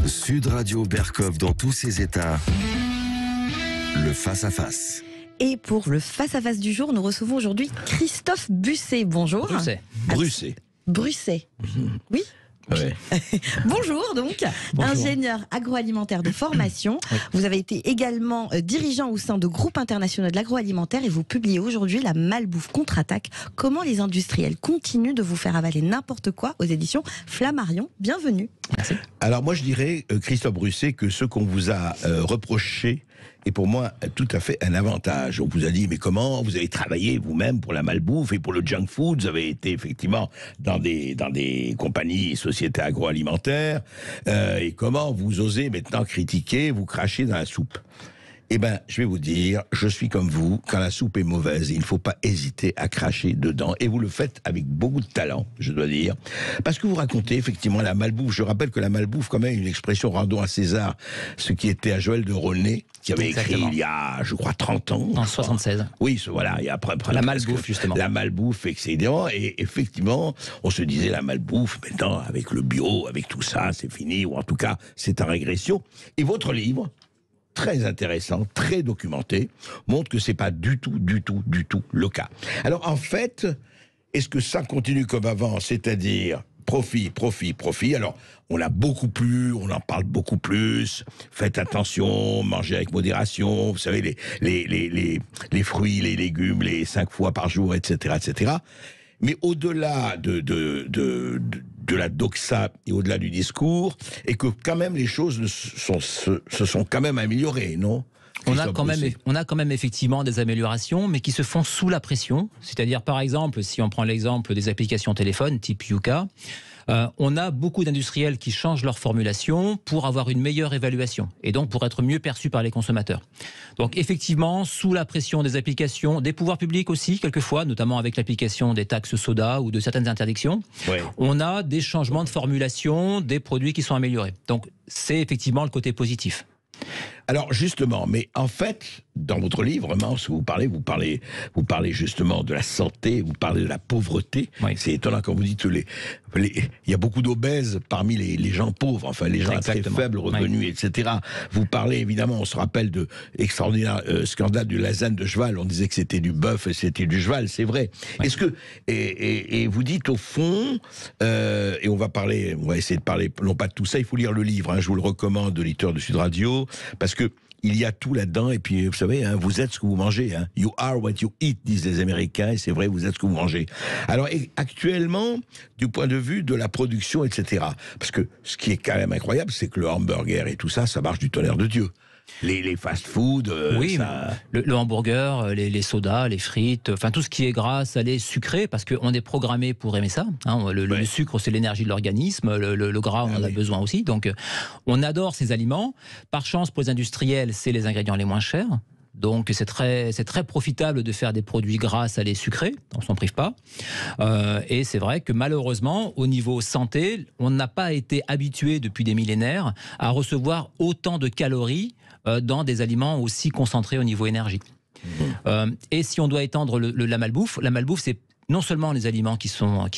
Sud Radio Berkov dans tous ses états. Le face-à-face. Et pour le face-à-face du jour, nous recevons aujourd'hui Christophe Busset. Bonjour. Brusset. Brusset. Oui. Ouais. Bonjour donc, Bonjour. Ingénieur agroalimentaire de formation. Oui. Vous avez été également dirigeant au sein de groupes internationaux de l'agroalimentaire et vous publiez aujourd'hui La Malbouffe contre-attaque. Comment les industriels continuent de vous faire avaler n'importe quoi aux éditions Flammarion. Bienvenue. Merci. Alors moi je dirais, Christophe Brusset, que ce qu'on vous a reproché est pour moi tout à fait un avantage. On vous a dit, mais comment vous avez travaillé vous-même pour la malbouffe et pour le junk food? Vous avez été effectivement dans des compagnies, sociétés agroalimentaires, et comment vous osez maintenant critiquer, vous cracher dans la soupe? Eh ben, je vais vous dire, je suis comme vous, quand la soupe est mauvaise, il ne faut pas hésiter à cracher dedans. Et vous le faites avec beaucoup de talent, je dois dire. Parce que vous racontez effectivement la malbouffe. Je rappelle que la malbouffe, quand même, une expression rendons à César ce qui était à Joël de Rolnay, qui avait écrit il y a, je crois, 30 ans. En 76. Oui, voilà, il y a La malbouffe, justement. La malbouffe, etc. Et effectivement, on se disait la malbouffe, maintenant, avec le bio, avec tout ça, c'est fini, ou en tout cas, c'est en régression. Et votre livre, très intéressant, très documenté, montre que c'est pas du tout le cas. Alors en fait, est-ce que ça continue comme avant, c'est-à-dire profit? Alors on a beaucoup plus, on en parle beaucoup plus. Faites attention, mangez avec modération. Vous savez les fruits, les légumes, les 5 fois par jour, etc. Mais au-delà de la doxa et au-delà du discours, et que quand même les choses se sont quand même améliorées, non ? On a quand même effectivement des améliorations, mais qui se font sous la pression. C'est-à-dire, par exemple, si on prend l'exemple des applications téléphone, type Yuka, on a beaucoup d'industriels qui changent leur formulation pour avoir une meilleure évaluation et donc pour être mieux perçus par les consommateurs. Donc effectivement, sous la pression des applications, des pouvoirs publics aussi, quelquefois, notamment avec l'application des taxes soda ou de certaines interdictions, on a des changements de formulation, des produits qui sont améliorés. Donc c'est effectivement le côté positif. Alors justement, mais en fait, dans votre livre, Mance, vous parlez justement de la santé, vous parlez de la pauvreté. Oui. C'est étonnant quand vous dites il y a beaucoup d'obèses parmi les gens pauvres, enfin les gens à très faibles revenus, etc. Vous parlez évidemment, on se rappelle de l'extraordinaire scandale du lasagne de cheval. On disait que c'était du bœuf et c'était du cheval, c'est vrai. Oui. Est-ce que et vous dites au fond, et on va essayer de parler non pas de tout ça. Il faut lire le livre. Hein, je vous le recommande, auditeur de Sud Radio, parce que il y a tout là-dedans, et puis vous savez, hein, vous êtes ce que vous mangez. Hein. You are what you eat, disent les Américains, et c'est vrai, vous êtes ce que vous mangez. Alors actuellement, du point de vue de la production, etc., parce que ce qui est quand même incroyable, c'est que le hamburger et tout ça, ça marche du tonnerre de Dieu. Les fast-food, oui, ça... le hamburger, les sodas, les frites, enfin tout ce qui est gras, salé, sucré, parce qu'on est programmé pour aimer ça. Hein, le sucre, c'est l'énergie de l'organisme, le gras, on en a besoin aussi. Donc, on adore ces aliments. Par chance, pour les industriels, c'est les ingrédients les moins chers. Donc c'est très profitable de faire des produits gras, salés, sucrés, on s'en prive pas. Et c'est vrai que malheureusement, au niveau santé, on n'a pas été habitué depuis des millénaires à recevoir autant de calories dans des aliments aussi concentrés au niveau énergie. Et si on doit étendre la malbouffe, c'est non seulement les aliments qui sont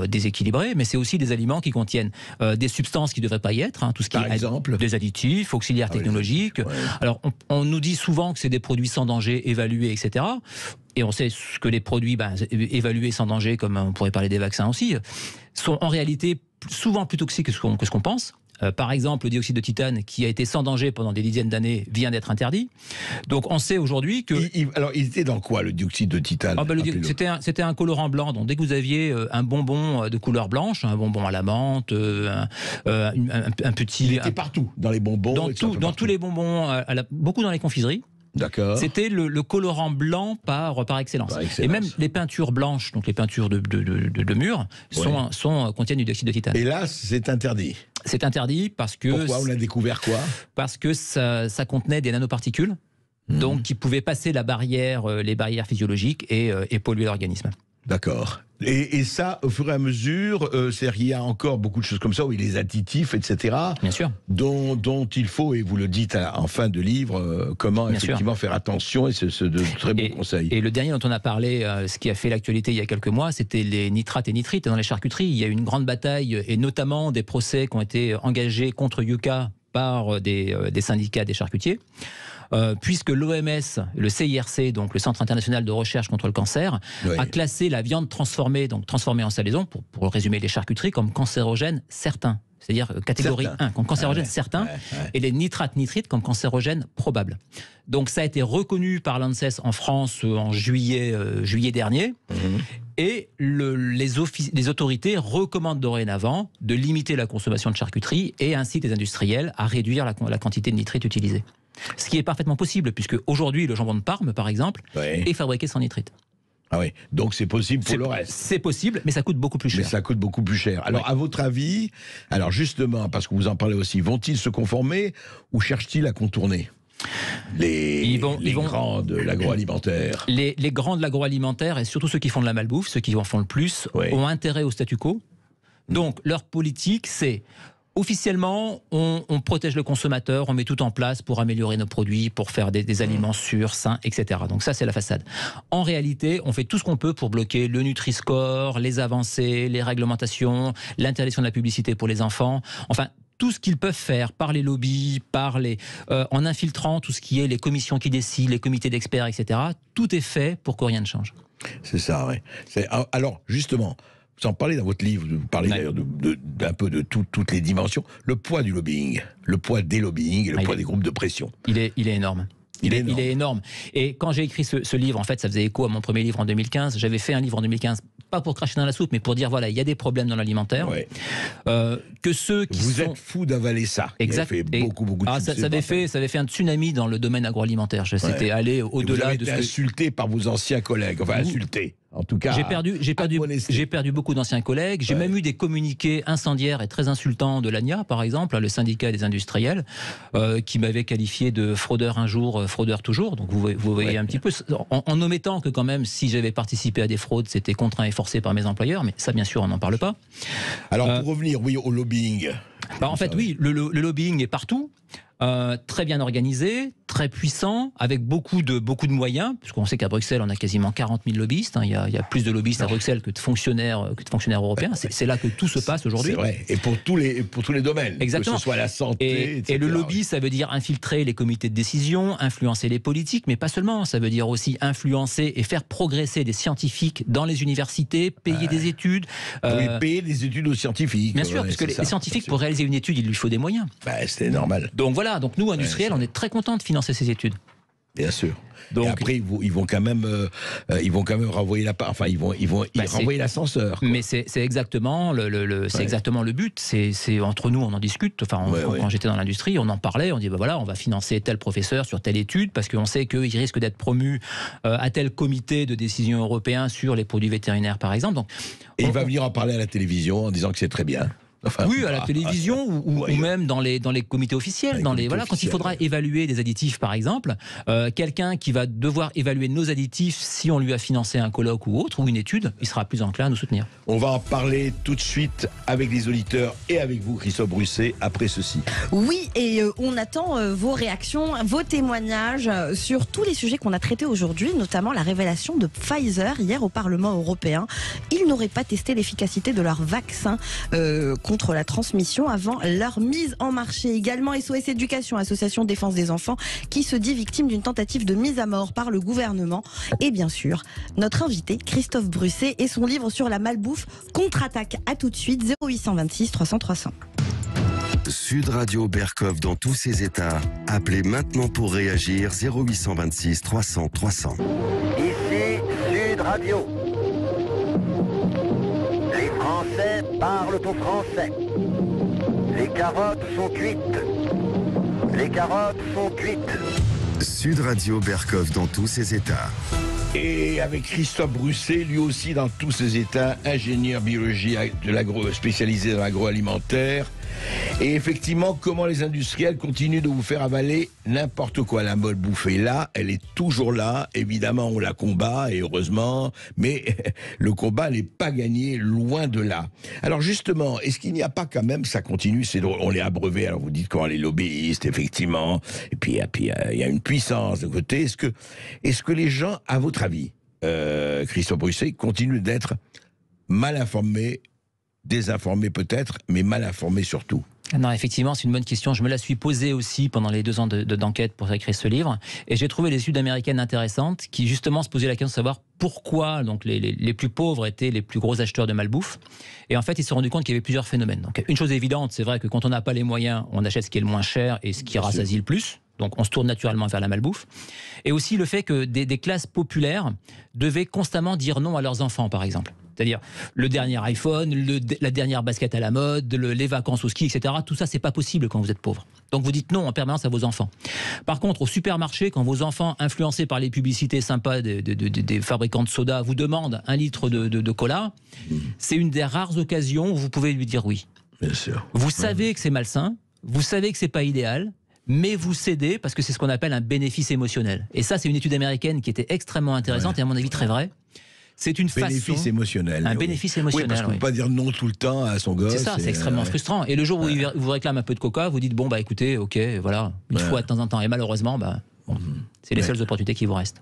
déséquilibrés, mais c'est aussi des aliments qui contiennent des substances qui ne devraient pas y être, hein, tout ce qui est des additifs, auxiliaires technologiques. Alors, on nous dit souvent que c'est des produits sans danger, évalués, etc. Et on sait que les produits évalués sans danger, comme on pourrait parler des vaccins aussi, sont en réalité souvent plus toxiques que ce qu'on pense. Par exemple, le dioxyde de titane, qui a été sans danger pendant des dizaines d'années, vient d'être interdit. Donc on sait aujourd'hui que... Alors il était dans quoi, le dioxyde de titane? C'était un colorant blanc. Donc dès que vous aviez un bonbon de couleur blanche, un bonbon à la menthe, un petit... Il était partout, dans les bonbons. Dans tous les bonbons, beaucoup dans les confiseries. D'accord. C'était le colorant blanc par excellence. Et même les peintures blanches, donc les peintures de mur, contiennent du dioxyde de titane. Et là, c'est interdit. C'est interdit parce que... Pourquoi? On a découvert quoi? Parce que ça contenait des nanoparticules, donc qui pouvaient passer les barrières physiologiques et polluer l'organisme. D'accord. Et ça, au fur et à mesure, c'est-à-dire qu'il y a encore beaucoup de choses comme ça, où il y a les additifs, etc. Bien sûr. Dont il faut, et vous le dites en fin de livre, comment Bien effectivement faire attention, et c'est de très bons conseils. Et le dernier dont on a parlé, ce qui a fait l'actualité il y a quelques mois, c'était les nitrates et nitrites dans les charcuteries. Il y a eu une grande bataille, et notamment des procès qui ont été engagés contre Yuka par des syndicats des charcutiers. Puisque l'OMS, le CIRC, donc le Centre international de recherche contre le cancer, a classé la viande transformée, donc transformée en salaison, pour résumer les charcuteries, comme cancérogènes certains. C'est-à-dire catégorie 1, comme cancérogènes certains, et les nitrates-nitrites comme cancérogènes probables. Donc ça a été reconnu par l'ANSES en France en juillet dernier. Et les autorités recommandent dorénavant de limiter la consommation de charcuterie et incitent les industriels à réduire la quantité de nitrite utilisée. Ce qui est parfaitement possible, puisque aujourd'hui, le jambon de Parme, par exemple, est fabriqué sans nitrite. Ah oui, donc c'est possible pour le reste. C'est possible, mais ça coûte beaucoup plus cher. Mais ça coûte beaucoup plus cher. Alors, à votre avis, alors justement, parce que vous en parlez aussi, vont-ils se conformer ou cherchent-ils à contourner les grands de l'agroalimentaire? Les grands de l'agroalimentaire, et surtout ceux qui font de la malbouffe, ceux qui en font le plus, ont intérêt au statu quo. Donc, leur politique, c'est... Officiellement, on protège le consommateur, on met tout en place pour améliorer nos produits, pour faire des aliments sûrs, sains, etc. Donc ça, c'est la façade. En réalité, on fait tout ce qu'on peut pour bloquer le Nutri-Score, les avancées, les réglementations, l'interdiction de la publicité pour les enfants. Enfin, tout ce qu'ils peuvent faire par les lobbies, en infiltrant tout ce qui est les commissions qui décident, les comités d'experts, etc. Tout est fait pour que rien ne change. C'est ça, oui. Alors, justement... Vous en parlez dans votre livre, vous parlez d'ailleurs d'un peu de toutes les dimensions. Le poids du lobbying, le poids des lobbying et le poids des groupes de pression. Il est énorme. Il est énorme. Et quand j'ai écrit ce livre, en fait, ça faisait écho à mon premier livre en 2015. J'avais fait un livre en 2015, pas pour cracher dans la soupe, mais pour dire, voilà, il y a des problèmes dans l'alimentaire. Que ceux qui Vous êtes fous d'avaler ça. Exact. Vous avez fait beaucoup de ça avait fait un tsunami dans le domaine agroalimentaire. C'était allé au-delà de ce que... Vous avez été insulté par vos anciens collègues. Enfin, insulté. En tout cas, j'ai perdu beaucoup d'anciens collègues. J'ai même eu des communiqués incendiaires et très insultants de l'ANIA, par exemple, le syndicat des industriels, qui m'avait qualifié de fraudeur un jour, fraudeur toujours. Donc vous voyez un petit peu, en omettant que quand même, si j'avais participé à des fraudes, c'était contraint et forcé par mes employeurs. Mais ça, bien sûr, on n'en parle pas. Alors pour revenir, au lobbying. En fait, oui, le lobbying est partout. Très bien organisé, très puissant, avec beaucoup de moyens, puisqu'on sait qu'à Bruxelles, on a quasiment 40 000 lobbyistes. Il y a plus de lobbyistes à Bruxelles que de fonctionnaires européens. C'est là que tout se passe aujourd'hui. C'est vrai. Et pour tous les domaines. Exactement. Que ce soit la santé, etc. Et le lobby, ça veut dire infiltrer les comités de décision, influencer les politiques, mais pas seulement. Ça veut dire aussi influencer et faire progresser des scientifiques dans les universités, payer des études. Oui, payer des études aux scientifiques. Bien sûr, parce que les scientifiques, pour réaliser une étude, il lui faut des moyens. C'est normal. Donc voilà, donc nous, industriels, on est très contents de financer ces études. Bien sûr. Donc, et après, ils vont quand même renvoyer renvoyer l'ascenseur. Mais c'est exactement exactement le but. C'est entre nous, on en discute. Enfin, quand j'étais dans l'industrie, on en parlait. On dit voilà, on va financer tel professeur sur telle étude parce qu'on sait qu'il risque d'être promu à tel comité de décision européen sur les produits vétérinaires, par exemple. Donc, il va venir en parler à la télévision en disant que c'est très bien. Enfin, oui, à la télévision ou même dans les comités officiels. Quand il faudra évaluer des additifs, par exemple, quelqu'un qui va devoir évaluer nos additifs, si on lui a financé un colloque ou autre, ou une étude, il sera plus enclin à nous soutenir. On va en parler tout de suite avec les auditeurs et avec vous, Christophe Brusset, après ceci. Oui, et on attend vos réactions, vos témoignages sur tous les sujets qu'on a traités aujourd'hui, notamment la révélation de Pfizer hier au Parlement européen. Ils n'auraient pas testé l'efficacité de leur vaccin contre la transmission avant leur mise en marché. Également SOS Éducation, association défense des enfants, qui se dit victime d'une tentative de mise à mort par le gouvernement. Et bien sûr, notre invité, Christophe Brusset, et son livre sur la malbouffe, Contre-attaque. À tout de suite, 0826 300 300. Sud Radio Berkov dans tous ses états. Appelez maintenant pour réagir 0826 300 300. Ici Sud Radio. Les Français parlent au français. Les carottes sont cuites. Les carottes sont cuites. Sud Radio Berkov dans tous ses états. Et avec Christophe Brusset, lui aussi dans tous ses états, ingénieur biologie spécialisé dans l'agroalimentaire. Et effectivement, comment les industriels continuent de vous faire avaler n'importe quoi. La malbouffe est là, elle est toujours là. Évidemment, on la combat, et heureusement, mais le combat n'est pas gagné, loin de là. Alors justement, est-ce qu'il n'y a pas quand même, ça continue, c'est drôle, on les abreuvé, alors vous dites qu'on les lobbyistes, effectivement, et puis il y a une puissance de côté. Est-ce que les gens, à votre avis, Christophe Bruxet, continuent d'être mal informés, désinformés peut-être, mais mal informés surtout? Non, effectivement, c'est une bonne question. Je me la suis posée aussi pendant les 2 ans d'enquête pour écrire ce livre. Et j'ai trouvé des études américaines intéressantes qui, justement, se posaient la question de savoir pourquoi donc, les plus pauvres étaient les plus gros acheteurs de malbouffe. Et en fait, ils se sont rendus compte qu'il y avait plusieurs phénomènes. Donc, une chose évidente, c'est vrai que quand on n'a pas les moyens, on achète ce qui est le moins cher et ce qui rassasie le plus. Donc, on se tourne naturellement vers la malbouffe. Et aussi le fait que des classes populaires devaient constamment dire non à leurs enfants, par exemple. C'est-à-dire le dernier iPhone, la dernière basket à la mode, les vacances au ski, etc. Tout ça, c'est pas possible quand vous êtes pauvre. Donc vous dites non en permanence à vos enfants. Par contre, au supermarché, quand vos enfants, influencés par les publicités sympas des fabricants de soda, vous demandent 1 litre de cola, c'est une des rares occasions où vous pouvez lui dire oui. Bien sûr. Vous savez que c'est malsain, vous savez que c'est pas idéal, mais vous cédez parce que c'est ce qu'on appelle un bénéfice émotionnel. Et ça, c'est une étude américaine qui était extrêmement intéressante et à mon avis très vraie. C'est une bénéfice émotionnel. Un bénéfice émotionnel. Oui, parce qu'on ne peut pas dire non tout le temps à son gosse. C'est ça, c'est extrêmement frustrant. Et le jour où il vous réclame un peu de coca, vous dites bon bah écoutez, ok, voilà, une fois de temps en temps. Et malheureusement, c'est les seules opportunités qui vous restent.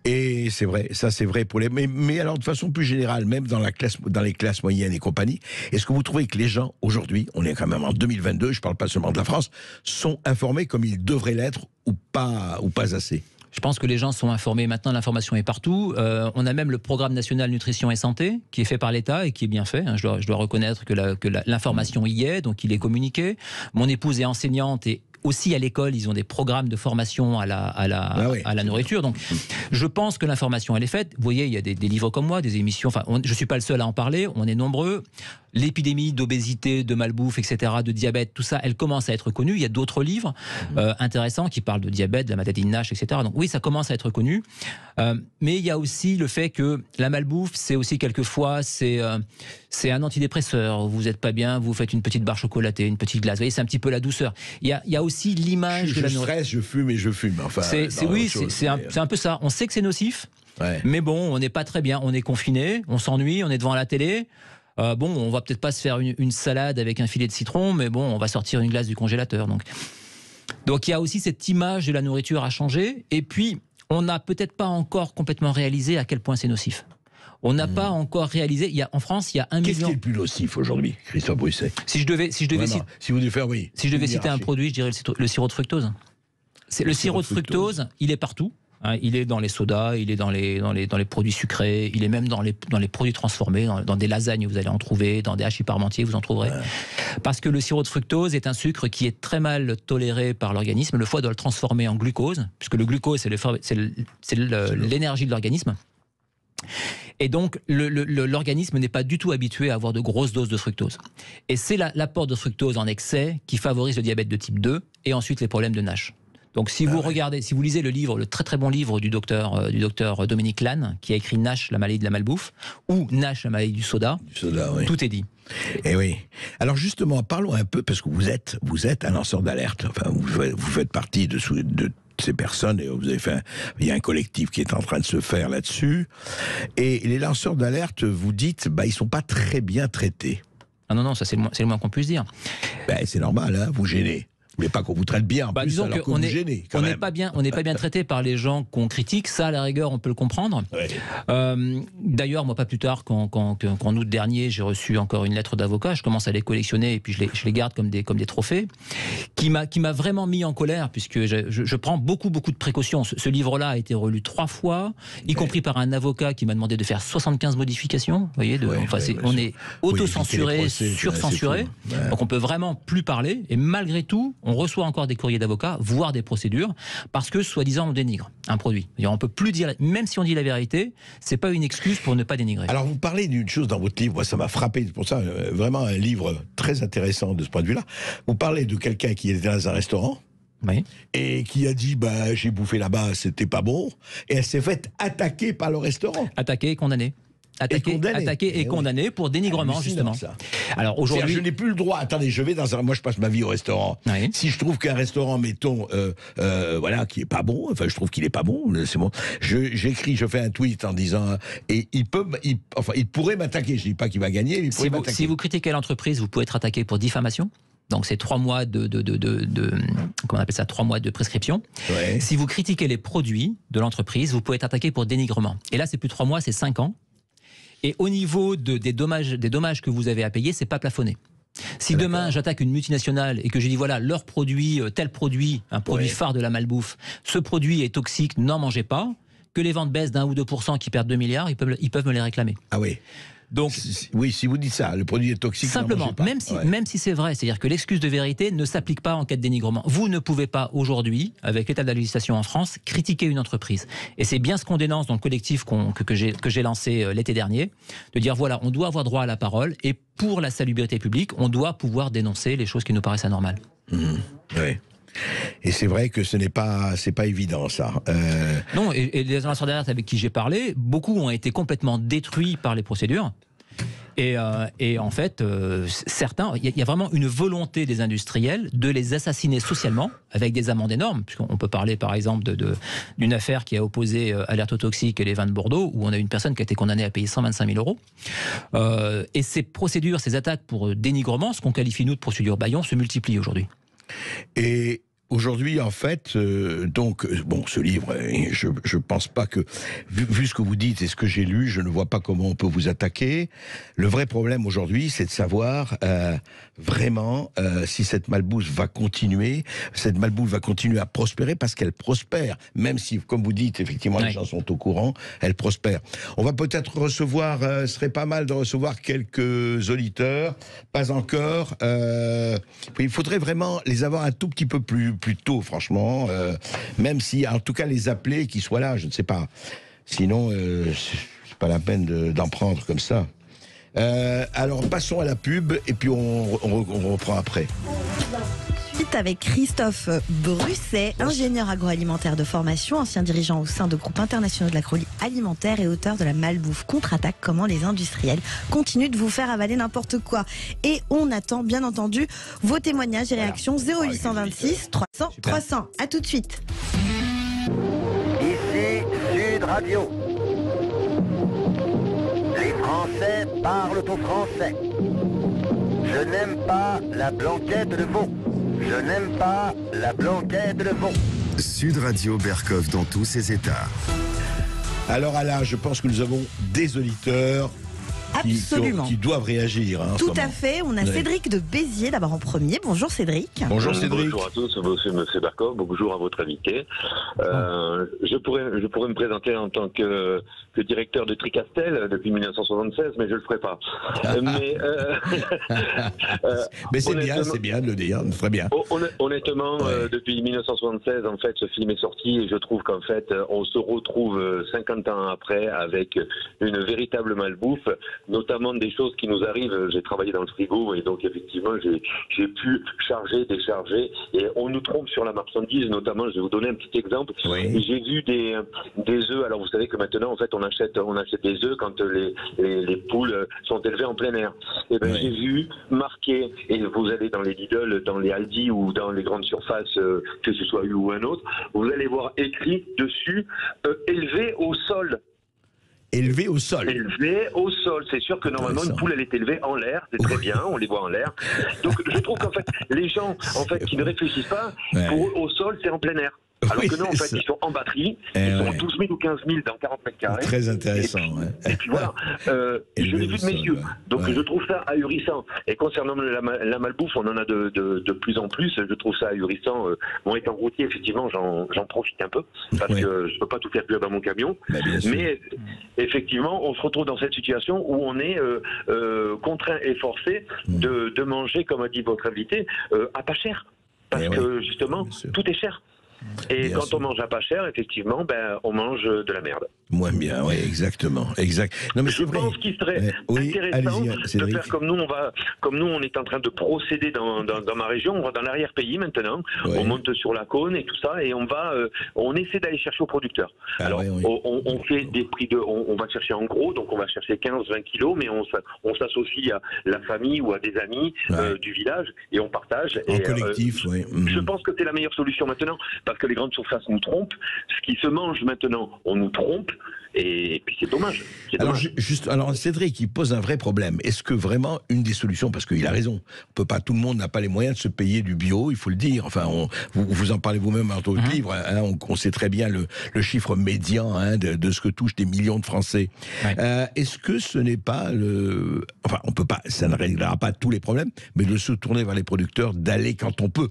Et c'est vrai, ça c'est vrai pour les. Mais alors de façon plus générale, même dans les classes moyennes et compagnie, est-ce que vous trouvez que les gens aujourd'hui, on est quand même en 2022, je ne parle pas seulement de la France, sont informés comme ils devraient l'être ou pas assez? Je pense que les gens sont informés. Maintenant, l'information est partout. On a même le programme national nutrition et santé qui est fait par l'État et qui est bien fait. Je dois reconnaître que l'information y est, donc il est communiqué. Mon épouse est enseignante et aussi à l'école, ils ont des programmes de formation à la nourriture. Donc, je pense que l'information, elle est faite. Vous voyez, il y a des livres comme moi, des émissions. Enfin, je ne suis pas le seul à en parler. On est nombreux. L'épidémie d'obésité, de malbouffe, etc., de diabète, tout ça, elle commence à être connue. Il y a d'autres livres intéressants qui parlent de diabète, de la maladie de Nash, etc. Donc oui, ça commence à être connu. Mais il y a aussi le fait que la malbouffe, c'est aussi quelquefois, c'est un antidépresseur. Vous n'êtes pas bien, vous faites une petite barre chocolatée, une petite glace. Vous voyez, c'est un petit peu la douceur. Il y a aussi l'image de la nourriture. Je stresse, je fume et je fume. Enfin, c'est un peu ça. On sait que c'est nocif, mais bon, on n'est pas très bien. On est confiné, on s'ennuie, on est devant la télé. On va peut-être pas se faire une salade avec un filet de citron, mais bon, on va sortir une glace du congélateur. Donc il y a aussi cette image de la nourriture à changer. Et puis, on n'a peut-être pas encore complètement réalisé à quel point c'est nocif. On n'a pas encore réalisé. En France, il y a 1 million. Qu'est-ce qui est le plus nocif aujourd'hui, Christophe Bruxet? Si je devais citer un produit, je dirais le sirop de fructose. Le sirop de fructose, il est partout. Il est dans les sodas, il est dans les produits sucrés, il est même dans les produits transformés, dans des lasagnes vous allez en trouver, dans des hachis parmentiers vous en trouverez. Parce que le sirop de fructose est un sucre qui est très mal toléré par l'organisme. Le foie doit le transformer en glucose, puisque le glucose c'est l'énergie de l'organisme. Et donc, l'organisme n'est pas du tout habitué à avoir de grosses doses de fructose. Et c'est l'apport de fructose en excès qui favorise le diabète de type 2 et ensuite les problèmes de Nash. Donc si vous regardez, si vous lisez le très très bon livre du docteur Dominique Lannes, qui a écrit Nash, la maladie de la malbouffe, ou Nash, la maladie du soda, tout est dit. Et oui. Alors justement, parlons un peu, parce que vous êtes un lanceur d'alerte. Enfin, vous faites partie de ces personnes, et il y a un collectif qui est en train de se faire là-dessus. Et les lanceurs d'alerte, vous dites, ils sont pas très bien traités. Ah non, ça c'est le moins qu'on puisse dire. C'est normal, vous gênez. Vous voulez pas qu'on vous traite bien, en plus, disons alors que vous gênez, quand même. On n'est pas bien traité par les gens qu'on critique, ça, à la rigueur, on peut le comprendre. D'ailleurs, moi, pas plus tard qu'en août dernier, j'ai reçu encore une lettre d'avocat, je commence à les collectionner et puis je les garde comme des trophées, qui m'a vraiment mis en colère, puisque je prends beaucoup de précautions. Ce livre-là a été relu 3 fois, y compris par un avocat qui m'a demandé de faire 75 modifications. Vous voyez, on est auto-censuré, sur-censuré, donc on peut vraiment plus parler, et malgré tout, on reçoit encore des courriers d'avocats, voire des procédures, parce que, soi-disant, on dénigre un produit. On ne peut plus dire, même si on dit la vérité, c'est pas une excuse pour ne pas dénigrer. Alors, vous parlez d'une chose dans votre livre, moi, ça m'a frappé, c'est pour ça, vraiment un livre très intéressant de ce point de vue-là. Vous parlez de quelqu'un qui était dans un restaurant, et qui a dit, j'ai bouffé là-bas, c'était pas bon, et elle s'est faite attaquer par le restaurant. Attaquée et condamnée. attaqué et condamné pour dénigrement, justement. Alors aujourd'hui, je n'ai plus le droit. Attendez, moi je passe ma vie au restaurant. Oui. Si je trouve qu'un restaurant, mettons, voilà, qui est pas bon, enfin je trouve qu'il est pas bon, c'est bon. J'écris, je fais un tweet en disant, et il pourrait m'attaquer. Je dis pas qu'il va gagner, mais il pourrait m'attaquer. Si vous critiquez l'entreprise, vous pouvez être attaqué pour diffamation. Donc c'est 3 mois comment on appelle ça, 3 mois de prescription. Ouais. Si vous critiquez les produits de l'entreprise, vous pouvez être attaqué pour dénigrement. Et là, c'est plus 3 mois, c'est 5 ans. Et au niveau des dommages que vous avez à payer, c'est pas plafonné. Si demain j'attaque une multinationale et que je dis voilà, leur produit, tel produit, un produit phare de la malbouffe, ce produit est toxique, n'en mangez pas, que les ventes baissent d'1 ou 2%, qui perdent 2 milliards, ils peuvent me les réclamer. Ah oui. Donc, oui, si vous dites ça, le produit est toxique. Simplement, même si c'est vrai, c'est-à-dire que l'excuse de vérité ne s'applique pas en cas de dénigrement. Vous ne pouvez pas aujourd'hui, avec l'état de la législation en France, critiquer une entreprise. Et c'est bien ce qu'on dénonce dans le collectif que j'ai lancé l'été dernier, de dire voilà, on doit avoir droit à la parole et pour la salubrité publique, on doit pouvoir dénoncer les choses qui nous paraissent anormales. Oui. Et c'est vrai que c'est pas évident, ça. Non, et les lanceurs d'alerte avec qui j'ai parlé, beaucoup ont été complètement détruits par les procédures. Et en fait, certains, il y a vraiment une volonté des industriels de les assassiner socialement avec des amendes énormes. Puisqu'on peut parler par exemple d'une affaire qui a opposé Alerte aux toxiques et les vins de Bordeaux, où on a une personne qui a été condamnée à payer 125 000 €. Et ces procédures, ces attaques pour dénigrement, ce qu'on qualifie nous de procédure bâillon, se multiplient aujourd'hui. Et aujourd'hui, en fait, ce livre, je pense pas que, vu ce que vous dites et ce que j'ai lu, je ne vois pas comment on peut vous attaquer. Le vrai problème aujourd'hui, c'est de savoir vraiment si cette malbouffe va continuer. Cette malbouffe va continuer à prospérer parce qu'elle prospère, même si, comme vous dites, effectivement, les gens sont au courant, elle prospère. On va peut-être recevoir, ce serait pas mal de recevoir quelques auditeurs, pas encore. Il faudrait vraiment les avoir un tout petit peu plus tôt, franchement, même si, en tout cas, les appeler, qu'ils soient là, je ne sais pas. Sinon, c'est pas la peine d'en prendre comme ça. Alors, passons à la pub, et puis on reprend après. Suite avec Christophe Brusset, ingénieur agroalimentaire de formation, ancien dirigeant au sein de groupes internationaux de l'agroalimentaire et auteur de la malbouffe contre-attaque, comment les industriels continuent de vous faire avaler n'importe quoi. Et on attend bien entendu vos témoignages et réactions 0826 300 300. À tout de suite. Ici Sud Radio. Les Français parlent au français. Je n'aime pas la blanquette de veau. Je n'aime pas la blanquette de veau. Sud Radio Berkov dans tous ses états. Alors Alain, je pense que nous avons des auditeurs qui doivent réagir. Tout à fait. On a Cédric de Béziers d'abord en premier. Bonjour Cédric. Bonjour Cédric. Bonjour à tous, monsieur Berkov. Bonjour à votre invité. Je pourrais me présenter en tant que directeur de Tricastel depuis 1976, mais je le ferai pas. Mais c'est bien de le dire, très bien. Honnêtement, depuis 1976, en fait, ce film est sorti et je trouve qu'en fait, on se retrouve 50 ans après avec une véritable malbouffe, notamment des choses qui nous arrivent. J'ai travaillé dans le frigo et donc effectivement, j'ai pu charger, décharger et on nous trompe sur la marchandise. Notamment, je vais vous donner un petit exemple. Oui. J'ai vu des œufs. Alors vous savez que maintenant, en fait, on achète des œufs quand les poules sont élevées en plein air. Et ben j'ai vu marqué, et vous allez dans les Lidl, dans les Aldi ou dans les grandes surfaces, que ce soit U ou un autre, vous allez voir écrit dessus élevé au sol. Élevé au sol. Élevé au sol. C'est sûr que normalement une poule elle est élevée en l'air, c'est très bien, on les voit en l'air. Donc je trouve qu'en fait les gens qui ne réfléchissent pas, pour eux au sol c'est en plein air. Alors que non, en fait, ils sont en batterie, ils sont 12 000 ou 15 000 dans 40 mètres carrés. Très intéressant. Et puis voilà, je l'ai vu de mes yeux. Donc je trouve ça ahurissant. Et concernant la malbouffe, on en a de plus en plus. Je trouve ça ahurissant. Bon, étant routier, effectivement, j'en profite un peu parce que je peux pas tout faire cuire dans mon camion. Mais effectivement, on se retrouve dans cette situation où on est contraint et forcé de manger, comme a dit votre invité, à pas cher. Parce que justement, tout est cher. Et Bien quand sûr. on mange à pas cher, effectivement, on mange de la merde. Moins bien, oui, exactement. Exact. Non, mais Je c'est vrai. pense qu'il serait Oui, intéressant allez-y, de Cédric. faire comme nous on est en train de procéder dans ma région, on va dans l'arrière-pays maintenant, Ouais. on monte sur la cône et tout ça, et on essaie d'aller chercher aux producteurs. Ah Alors, ouais, oui. on fait des prix on va chercher en gros, donc on va chercher 15-20 kilos, mais on s'associe à la famille ou à des amis du village, et on partage. En et, collectif, oui. Je pense que c'est la meilleure solution maintenant, parce que les grandes surfaces nous trompent. Ce qui se mange maintenant, on nous trompe, et puis c'est dommage. Alors Cédric, il pose un vrai problème. Est-ce que vraiment une des solutions, parce qu'il a raison, tout le monde n'a pas les moyens de se payer du bio, il faut le dire. Enfin, vous en parlez vous-même dans votre livre. Hein, on sait très bien le chiffre médian de ce que touchent des millions de Français. Ouais. Est-ce que ce n'est pas enfin, on peut pas, ça ne réglera pas tous les problèmes, mais de se tourner vers les producteurs, d'aller quand on peut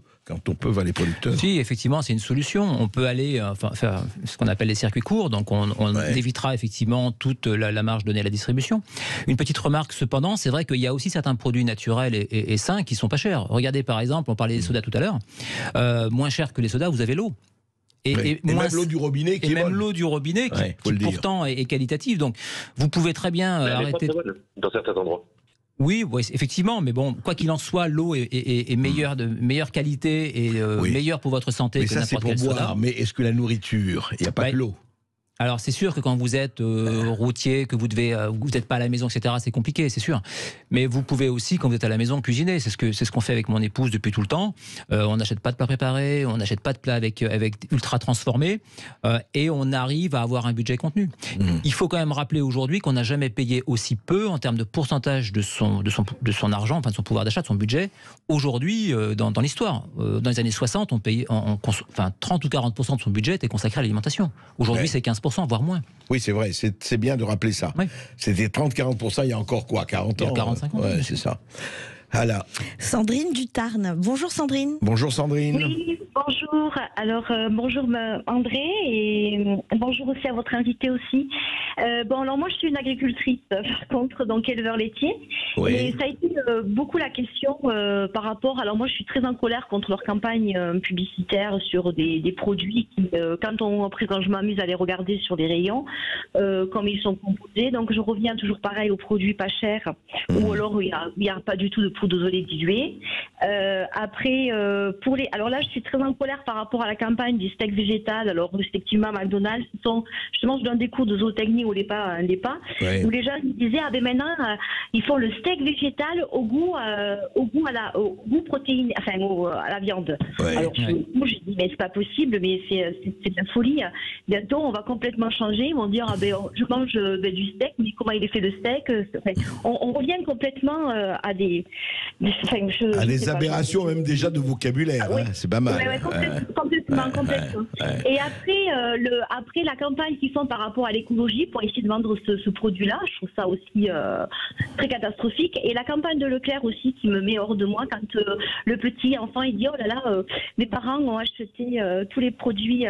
vers les producteurs. Si, effectivement, c'est une solution. On peut aller faire ce qu'on appelle les circuits courts, donc on évitera effectivement toute la marge donnée à la distribution. Une petite remarque cependant, c'est vrai qu'il y a aussi certains produits naturels et sains qui sont pas chers. Regardez par exemple, on parlait des sodas tout à l'heure, moins cher que les sodas, vous avez l'eau. Et même l'eau du robinet qui est bonne. L'eau du robinet qui pourtant est qualitative. Donc vous pouvez très bien arrêter. Dans certains endroits. Oui, effectivement, mais bon, quoi qu'il en soit, l'eau est meilleure, de meilleure qualité et meilleure pour votre santé que n'importe quel soda. Boire, mais est-ce que la nourriture, il n'y a pas que l'eau? Alors c'est sûr que quand vous êtes routier, que vous n'êtes pas à la maison, etc., c'est compliqué, c'est sûr. Mais vous pouvez aussi, quand vous êtes à la maison, cuisiner. C'est ce qu'on fait avec mon épouse depuis tout le temps. On n'achète pas de plats préparés, on n'achète pas de plats avec ultra transformés, et on arrive à avoir un budget contenu. Il faut quand même rappeler aujourd'hui qu'on n'a jamais payé aussi peu en termes de pourcentage de son argent, enfin de son pouvoir d'achat, de son budget. Aujourd'hui, dans l'histoire, dans les années 60, on payait 30 ou 40% de son budget était consacré à l'alimentation. Aujourd'hui, c'est 15%. Voire moins. Oui, c'est vrai, c'est bien de rappeler ça. Oui. C'était 30-40%, il y a encore quoi, 40 ans? 45 ans. Ouais, c'est ça. Voilà. Sandrine du Tarn. Bonjour Sandrine. Bonjour Sandrine. Oui, bonjour. Alors, bonjour André et bonjour aussi à votre invité aussi. Alors moi je suis une agricultrice, par contre, donc éleveur laitier. Oui. Et ça a été beaucoup la question par rapport, alors moi je suis très en colère contre leur campagne publicitaire sur des produits qui, quand je m'amuse à les regarder sur les rayons, comme ils sont composés, donc je reviens toujours pareil aux produits pas chers, ou alors il n'y a pas du tout de poudre d'ozolé diluée. Après, alors là je suis très en colère par rapport à la campagne du steak végétal. Alors respectivement McDonald's, justement je donne des cours de zootechnie au LEPA, où les gens disaient maintenant ils font le steak végétal au goût protéiné, enfin à la viande. Alors moi j'ai dit mais c'est pas possible, mais c'est de la folie. Bientôt on va complètement changer, ils vont dire je mange du steak, mais comment il est fait le steak? On revient complètement à des aberrations même déjà de vocabulaire. C'est pas mal. Complètement. Et après la campagne qu'ils font par rapport à l'écologie pour essayer de vendre ce produit-là, je trouve ça aussi très catastrophique. Et la campagne de Leclerc aussi qui me met hors de moi quand le petit enfant il dit oh là là, mes parents ont acheté tous les produits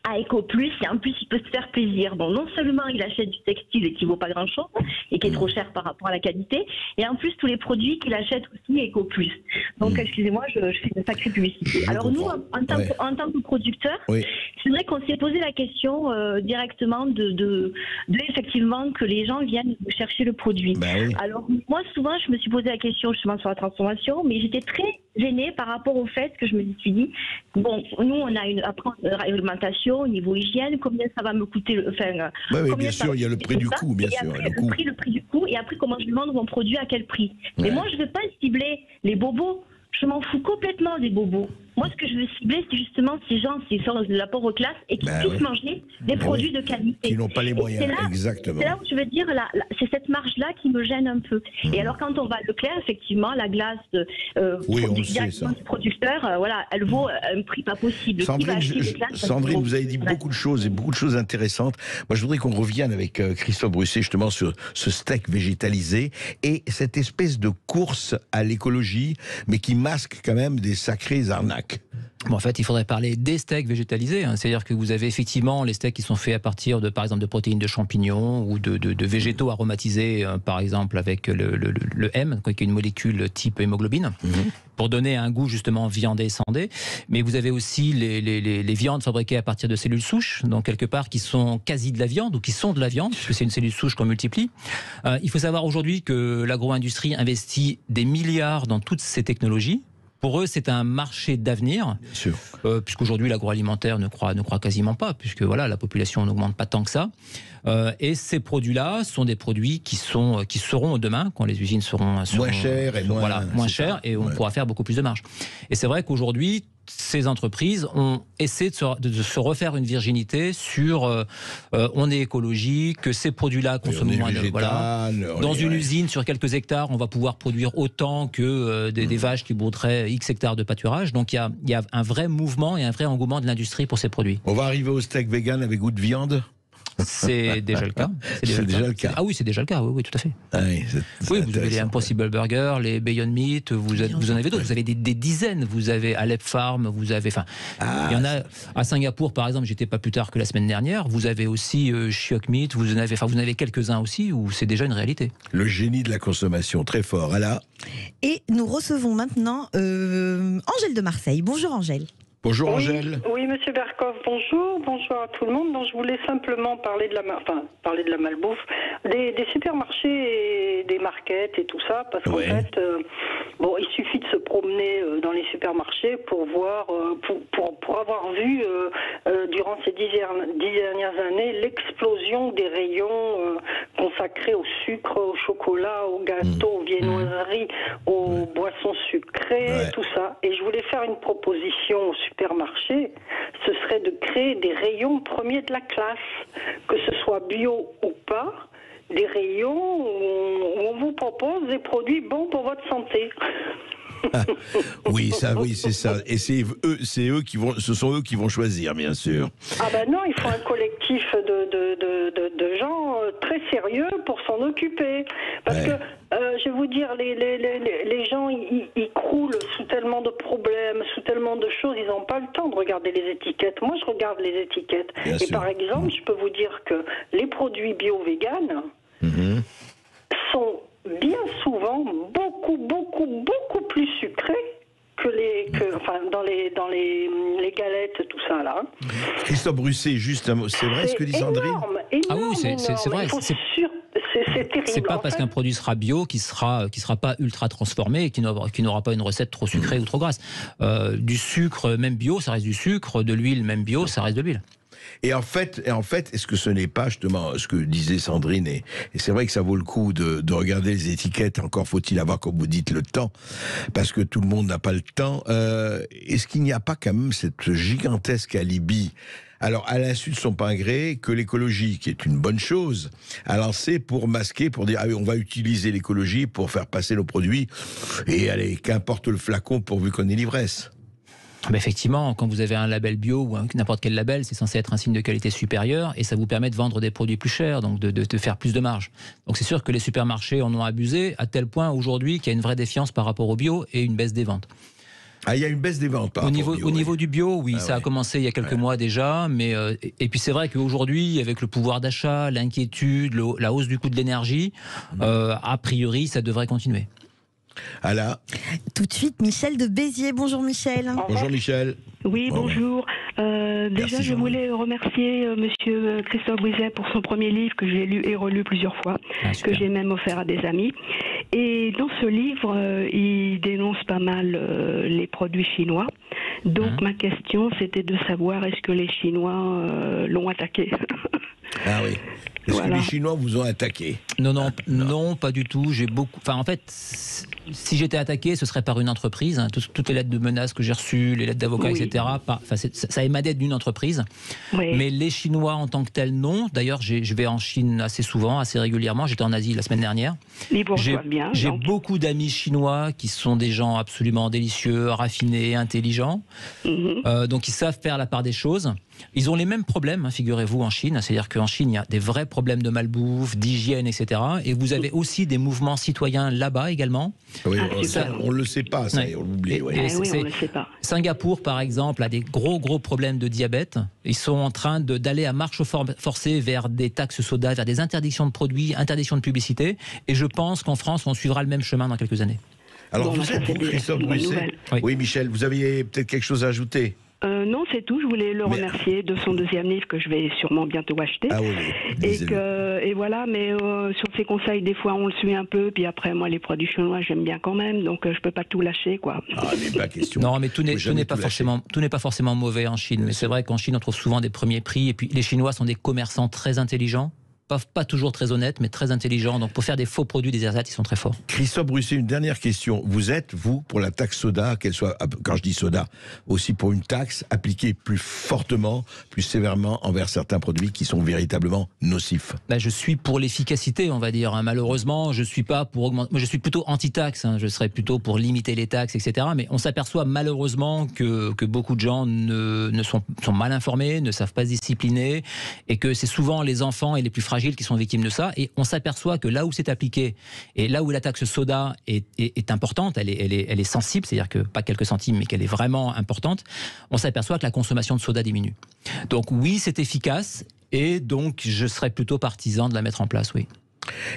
à EcoPlus et en plus il peut se faire plaisir. Bon, non seulement il achète du textile qui vaut pas grand chose et qui est trop cher par rapport à la qualité, et en plus tous les produits qu'il achète aussi EcoPlus. Donc excusez-moi, je fais une sacrée publicité. Alors nous, en tant que producteurs, c'est vrai qu'on s'est posé la question directement de effectivement que les gens viennent chercher le produit. Alors moi souvent je me suis posé la question justement sur la transformation, mais j'étais très gênée par rapport au fait que je me suis dit bon, nous on a une réglementation au niveau hygiène, combien ça va me coûter, bien sûr, il y a le prix du coût, bien sûr. Le prix du coût, et après comment je demande mon produit à quel prix. Mais moi je ne veux pas cibler les bobos, je m'en fous complètement des bobos. Moi, ce que je veux cibler, c'est justement ces gens qui sortent de la pauvre classe et qui puissent manger des produits de qualité. Qui n'ont pas les moyens, exactement. C'est là où je veux dire, c'est cette marge-là qui me gêne un peu. Et alors, quand on va à Leclerc, effectivement, la glace du producteur, elle vaut un prix pas possible. Sandrine, vous avez dit beaucoup de choses et beaucoup de choses intéressantes. Moi, je voudrais qu'on revienne avec Christophe Brusset justement sur ce steak végétalisé et cette espèce de course à l'écologie, mais qui masque quand même des sacrées arnaques. Bon, en fait, il faudrait parler des steaks végétalisés. C'est-à-dire que vous avez effectivement les steaks qui sont faits à partir de, par exemple, de protéines de champignons ou de végétaux aromatisés, par exemple avec le M, qui est une molécule type hémoglobine, pour donner un goût justement viandé, sandé. Mais vous avez aussi les viandes fabriquées à partir de cellules souches, donc quelque part qui sont quasi de la viande ou qui sont de la viande, puisque c'est une cellule souche qu'on multiplie. Il faut savoir aujourd'hui que l'agro-industrie investit des milliards dans toutes ces technologies. Pour eux, c'est un marché d'avenir, puisqu'aujourd'hui l'agroalimentaire ne croît quasiment pas, puisque voilà, la population n'augmente pas tant que ça. Et ces produits-là sont des produits qui seront demain, quand les usines seront moins chers et moins chers, et on pourra faire beaucoup plus de marge. Et c'est vrai qu'aujourd'hui, ces entreprises ont essayé de se refaire une virginité sur on est écologique, que ces produits-là consomment moins de... Dans une usine, sur quelques hectares, on va pouvoir produire autant que des vaches qui boudraient X hectares de pâturage. Donc il y a un vrai mouvement et un vrai engouement de l'industrie pour ces produits. On va arriver au steak vegan avec goût de viande. C'est déjà le cas. C'est déjà le cas. Ah oui, c'est déjà le cas, oui, tout à fait. Ah oui, vous avez les Impossible Burger, les Beyond Meat, vous en avez d'autres, vous avez des dizaines, vous avez Alep Farm, vous avez... il y en a à Singapour, par exemple, j'étais pas plus tard que la semaine dernière, vous avez aussi Shiok Meat, vous en avez quelques-uns aussi où c'est déjà une réalité. Le génie de la consommation, très fort. Ala. Et nous recevons maintenant Angèle de Marseille. Bonjour Angèle. Bonjour Angèle. Oui, monsieur Berkov, bonjour. Bonjour à tout le monde. Donc, je voulais simplement parler de la malbouffe, des supermarchés et des markets et tout ça, parce qu'en fait, il suffit de se promener dans les supermarchés pour voir, pour avoir vu durant ces 10 dernières années l'explosion des rayons consacrés au sucre, au chocolat, au gâteau, aux viennoiseries, aux boissons sucrées, tout ça. Et je voulais faire une proposition aux supermarché, ce serait de créer des rayons premiers de la classe, que ce soit bio ou pas, des rayons où on vous propose des produits bons pour votre santé. Oui, c'est ça. Et ce sont eux qui vont choisir, bien sûr. Ah ben non, il faut un collectif de gens très sérieux pour s'en occuper. Parce que, je vais vous dire, les gens, ils croulent sous tellement de problèmes, sous tellement de choses, ils n'ont pas le temps de regarder les étiquettes. Moi, je regarde les étiquettes. Bien sûr. Par exemple, je peux vous dire que les produits bio-véganes sont bien souvent beaucoup plus sucrés dans les galettes, tout ça là. Christophe Brusset, juste un mot. C'est vrai ce que dit Sandrine ? Ah oui, c'est vrai. C'est terrible. C'est pas parce qu'un produit sera bio qu'il sera pas ultra transformé et qu'il n'aura pas une recette trop sucrée ou trop grasse. Du sucre même bio, ça reste du sucre. De l'huile même bio, ça reste de l'huile. Et en fait, est-ce que ce n'est pas justement ce que disait Sandrine, et c'est vrai que ça vaut le coup de regarder les étiquettes, encore faut-il avoir, comme vous dites, le temps, parce que tout le monde n'a pas le temps. Est-ce qu'il n'y a pas quand même cette gigantesque alibi, alors à l'insu de son pain gré, que l'écologie, qui est une bonne chose, a lancé pour masquer, pour dire on va utiliser l'écologie pour faire passer nos produits, et allez, qu'importe le flacon pourvu qu'on ait l'ivresse. Mais effectivement, quand vous avez un label bio ou n'importe quel label, c'est censé être un signe de qualité supérieure et ça vous permet de vendre des produits plus chers, donc de faire plus de marge. Donc c'est sûr que les supermarchés en ont abusé à tel point aujourd'hui qu'il y a une vraie défiance par rapport au bio et une baisse des ventes. Ah, il y a une baisse des ventes par rapport au bio. Au niveau du bio, oui, ça a commencé il y a quelques mois déjà, mais et puis c'est vrai qu'aujourd'hui, avec le pouvoir d'achat, l'inquiétude, la hausse du coût de l'énergie, a priori, ça devrait continuer. Ala. Tout de suite, Michel de Béziers. Bonjour Michel. Bonjour Michel. Oui, bonjour. Déjà, je voulais remercier Monsieur Christophe Brusset pour son premier livre que j'ai lu et relu plusieurs fois, que j'ai même offert à des amis. Et dans ce livre, il dénonce pas mal les produits chinois. Donc ma question, c'était de savoir est-ce que les Chinois l'ont attaqué. Ah oui. Est-ce que les Chinois vous ont attaqué ? Non, pas du tout. En fait, si j'étais attaqué, ce serait par une entreprise. Toutes les lettres de menaces que j'ai reçues, les lettres d'avocats, etc. Ça émanait d'une entreprise. Oui. Mais les Chinois en tant que tels, non. D'ailleurs, je vais en Chine assez souvent, assez régulièrement. J'étais en Asie la semaine dernière. J'ai beaucoup d'amis chinois qui sont des gens absolument délicieux, raffinés, intelligents. Donc ils savent faire la part des choses. Ils ont les mêmes problèmes, figurez-vous, en Chine. C'est-à-dire qu'en Chine, il y a des vrais problèmes de malbouffe, d'hygiène, etc. Et vous avez aussi des mouvements citoyens là-bas également. Oui, ça, on ne le sait pas, ça, on l'oublie. Oui, on le sait pas. Singapour, par exemple, a des gros problèmes de diabète. Ils sont en train d'aller à marche forcée vers des taxes soda, vers des interdictions de produits, interdictions de publicité. Et je pense qu'en France, on suivra le même chemin dans quelques années. Alors, vous êtes vous, Christophe Bruisset ? Oui, Michel, vous aviez peut-être quelque chose à ajouter ? Non, c'est tout. Je voulais le remercier de son deuxième livre que je vais sûrement bientôt acheter. Ah oui, et voilà, mais sur ses conseils, des fois, on le suit un peu. Puis après, moi, les produits chinois, j'aime bien quand même. Donc, je peux pas tout lâcher, quoi. Ah, mais pas question. Non, mais tout n'est pas forcément mauvais en Chine. Mais c'est vrai qu'en Chine, on trouve souvent des premiers prix. Et puis, les Chinois sont des commerçants très intelligents. Pas toujours très honnêtes, mais très intelligents. Donc, pour faire des faux produits des ASAT, ils sont très forts. Christophe Bruisset, une dernière question. Vous êtes, vous, pour la taxe soda, qu'elle soit, quand je dis soda, aussi pour une taxe appliquée plus fortement, plus sévèrement envers certains produits qui sont véritablement nocifs? Je suis pour l'efficacité, on va dire. Malheureusement, je suis pas pour augmenter. Moi, je suis plutôt anti-taxe. Je serais plutôt pour limiter les taxes, etc. Mais on s'aperçoit malheureusement que beaucoup de gens sont mal informés, ne savent pas se discipliner, et que c'est souvent les enfants et les plus fragiles qui sont victimes de ça, et on s'aperçoit que là où c'est appliqué et là où la taxe soda est importante, elle est sensible, c'est-à-dire que pas quelques centimes mais qu'elle est vraiment importante, on s'aperçoit que la consommation de soda diminue. Donc oui, c'est efficace, et donc je serais plutôt partisan de la mettre en place, oui.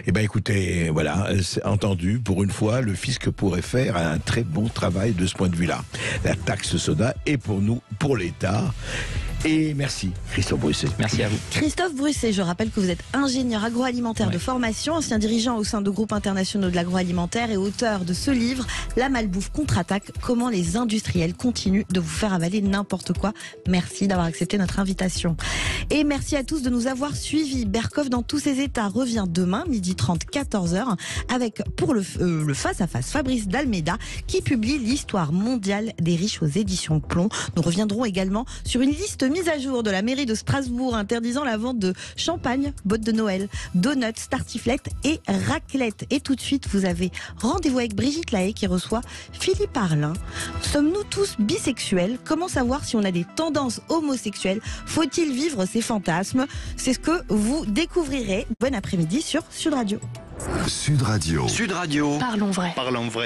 Eh bien écoutez, voilà, c'est entendu, pour une fois, le fisc pourrait faire un très bon travail de ce point de vue-là. La taxe soda est pour nous, pour l'État. Et merci, Christophe Bruisset. Merci à vous. Christophe Bruisset, je rappelle que vous êtes ingénieur agroalimentaire de formation, ancien dirigeant au sein de groupes internationaux de l'agroalimentaire et auteur de ce livre, La malbouffe contre-attaque, comment les industriels continuent de vous faire avaler n'importe quoi. Merci d'avoir accepté notre invitation. Et merci à tous de nous avoir suivis. Bercoff dans tous ses états revient demain, 12h30, 14h, avec pour le face-à-face Fabrice Dalméda, qui publie l'histoire mondiale des riches aux éditions Plomb. Nous reviendrons également sur une liste mise à jour de la mairie de Strasbourg interdisant la vente de champagne, bottes de Noël, donuts, tartiflettes et raclette. Et tout de suite, vous avez rendez-vous avec Brigitte Lahaye qui reçoit Philippe Arlin. Sommes-nous tous bisexuels? Comment savoir si on a des tendances homosexuelles? Faut-il vivre ses fantasmes? C'est ce que vous découvrirez. Bon après-midi sur Sud Radio. Sud Radio. Sud Radio. Parlons vrai. Parlons vrai.